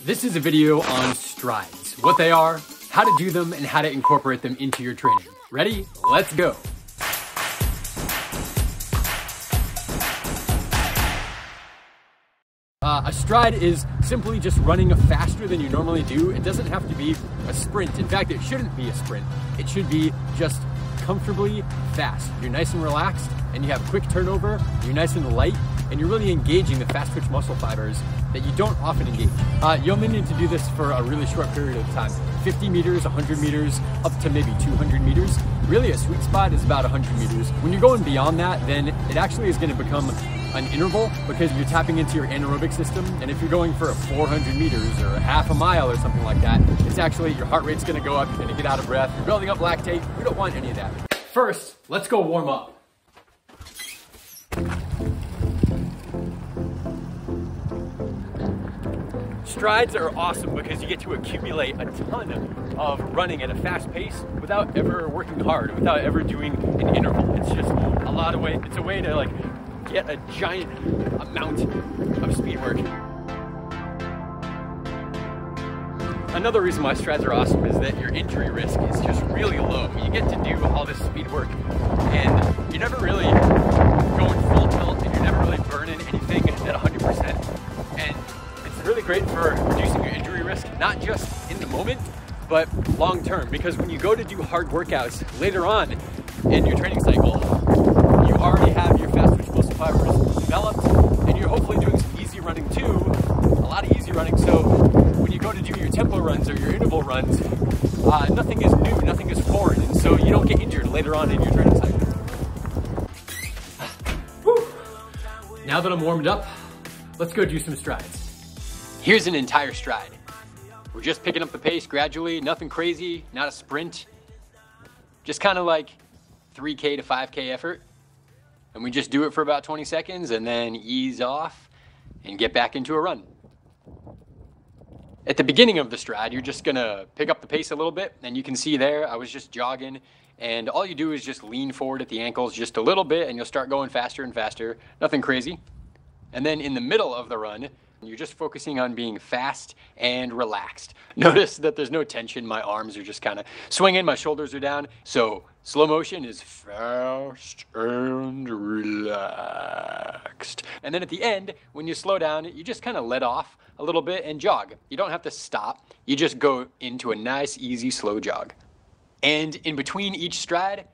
This is a video on strides, what they are, how to do them, and how to incorporate them into your training. Ready? Let's go. A stride is simply just running faster than you normally do. It doesn't have to be a sprint. In fact, it shouldn't be a sprint. It should be just comfortably fast. You're nice and relaxed, and you have quick turnover, you're nice and light, and you're really engaging the fast twitch muscle fibers that you don't often engage. You only need to do this for a really short period of time. 50 meters, 100 meters, up to maybe 200 meters. Really a sweet spot is about 100 meters. When you're going beyond that, then it actually is gonna become an interval because you're tapping into your anaerobic system. And if you're going for a 400 meters or a half a mile or something like that, it's actually, your heart rate's gonna go up, you're gonna get out of breath, you're building up lactate. We don't want any of that. First, let's go warm up. Strides are awesome because you get to accumulate a ton of running at a fast pace without ever working hard, without ever doing an interval. It's just a lot of way, it's a way to like get a giant amount of speed work. Another reason why strides are awesome is that your injury risk is just really low. You get to do all this speed work and you're never really going full tilt and you're never really burning anything at 100%. And it's really great for reducing your injury risk, not just in the moment, but long term. Because when you go to do hard workouts later on in your training cycle, you already have your fast twitch muscle fibers developed and you're hopefully doing some easy running too, a lot of easy running. So when you go to do your tempo runs or your interval runs, nothing is new, nothing is foreign, and so you don't get injured later on in your training cycle. Whew. Now that I'm warmed up, let's go do some strides. Here's an entire stride. We're just picking up the pace gradually, nothing crazy, not a sprint. Just kind of like 3K to 5K effort. And we just do it for about 20 seconds and then ease off and get back into a run. At the beginning of the stride, you're just gonna pick up the pace a little bit, and you can see there, I was just jogging, and all you do is just lean forward at the ankles just a little bit, and you'll start going faster and faster, nothing crazy. And then in the middle of the run, you're just focusing on being fast and relaxed. Notice that there's no tension, my arms are just kind of swinging, my shoulders are down. So slow motion is fast and relaxed. And then at the end, when you slow down, you just kind of let off a little bit and jog. You don't have to stop, you just go into a nice, easy, slow jog. And in between each stride,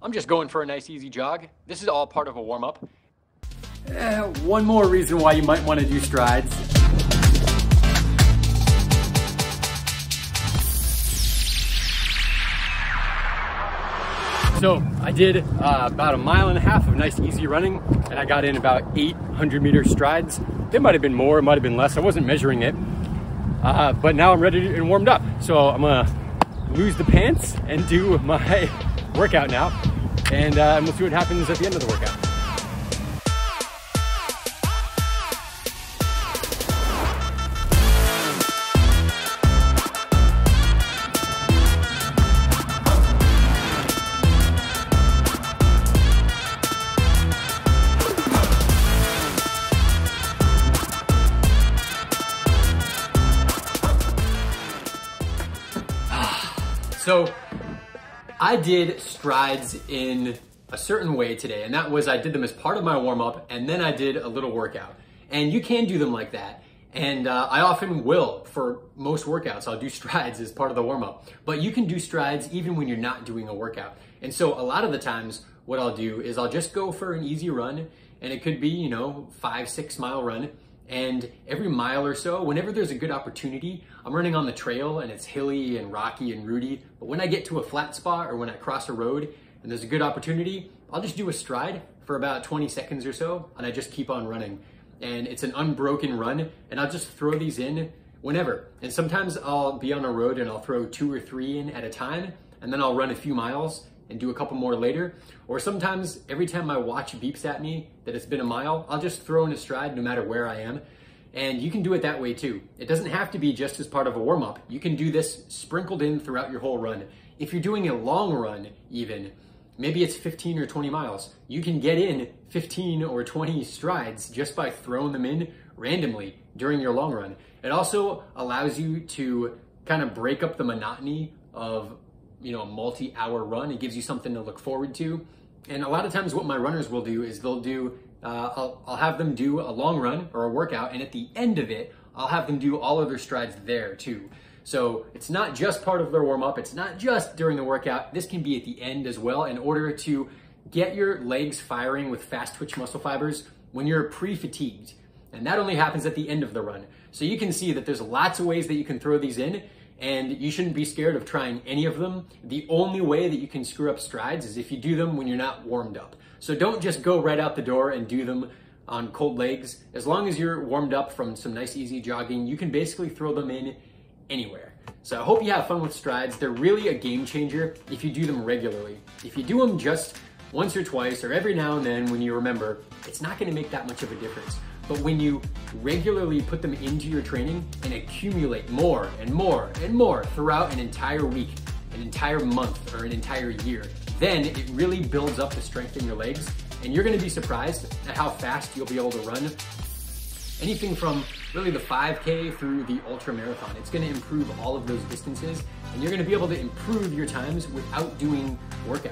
I'm just going for a nice, easy jog. This is all part of a warm-up. One more reason why you might want to do strides. So I did about a mile and a half of nice easy running, and I got in about 800 meter strides. It might have been more, it might have been less. I wasn't measuring it, but now I'm ready and warmed up. So I'm gonna lose the pants and do my workout now, and we'll see what happens at the end of the workout. So I did strides in a certain way today, and that was I did them as part of my warm-up, and then I did a little workout. And you can do them like that. And I often will for most workouts. I'll do strides as part of the warm-up. But you can do strides even when you're not doing a workout. And so a lot of the times what I'll do is I'll just go for an easy run, and it could be, you know, 5-6 mile run. And every mile or so, whenever there's a good opportunity, I'm running on the trail and it's hilly and rocky and rooty. But when I get to a flat spot or when I cross a road and there's a good opportunity, I'll just do a stride for about 20 seconds or so, and I just keep on running. And it's an unbroken run, and I'll just throw these in whenever. And sometimes I'll be on a road and I'll throw 2 or 3 in at a time, and then I'll run a few miles and do a couple more later. Or sometimes every time my watch beeps at me that it's been a mile, I'll just throw in a stride no matter where I am. And you can do it that way too. It doesn't have to be just as part of a warm-up. You can do this sprinkled in throughout your whole run. If you're doing a long run even, maybe it's 15 or 20 miles, you can get in 15 or 20 strides just by throwing them in randomly during your long run. It also allows you to kind of break up the monotony of, a multi-hour run. It gives you something to look forward to. And a lot of times what my runners will do is I'll have them do a long run or a workout, and at the end of it, I'll have them do all of their strides there too. So it's not just part of their warm-up, it's not just during the workout, this can be at the end as well in order to get your legs firing with fast twitch muscle fibers when you're pre-fatigued. And that only happens at the end of the run. So you can see that there's lots of ways that you can throw these in, and you shouldn't be scared of trying any of them. The only way that you can screw up strides is if you do them when you're not warmed up. So don't just go right out the door and do them on cold legs. As long as you're warmed up from some nice easy jogging, you can basically throw them in anywhere. So I hope you have fun with strides. They're really a game changer if you do them regularly. If you do them just once or twice or every now and then when you remember, it's not gonna make that much of a difference. But when you regularly put them into your training and accumulate more and more and more throughout an entire week, an entire month, or an entire year, then it really builds up the strength in your legs, and you're gonna be surprised at how fast you'll be able to run anything from really the 5K through the ultra marathon. It's gonna improve all of those distances, and you're gonna be able to improve your times without doing workouts.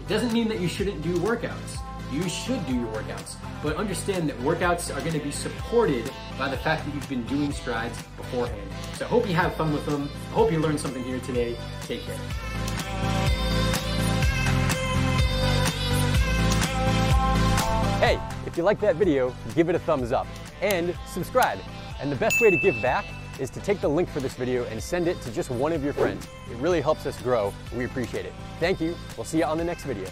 It doesn't mean that you shouldn't do workouts. You should do your workouts, but understand that workouts are gonna be supported by the fact that you've been doing strides beforehand. So I hope you have fun with them. I hope you learned something here today. Take care. Hey, if you liked that video, give it a thumbs up and subscribe. And the best way to give back is to take the link for this video and send it to just one of your friends. It really helps us grow. We appreciate it. Thank you. We'll see you on the next video.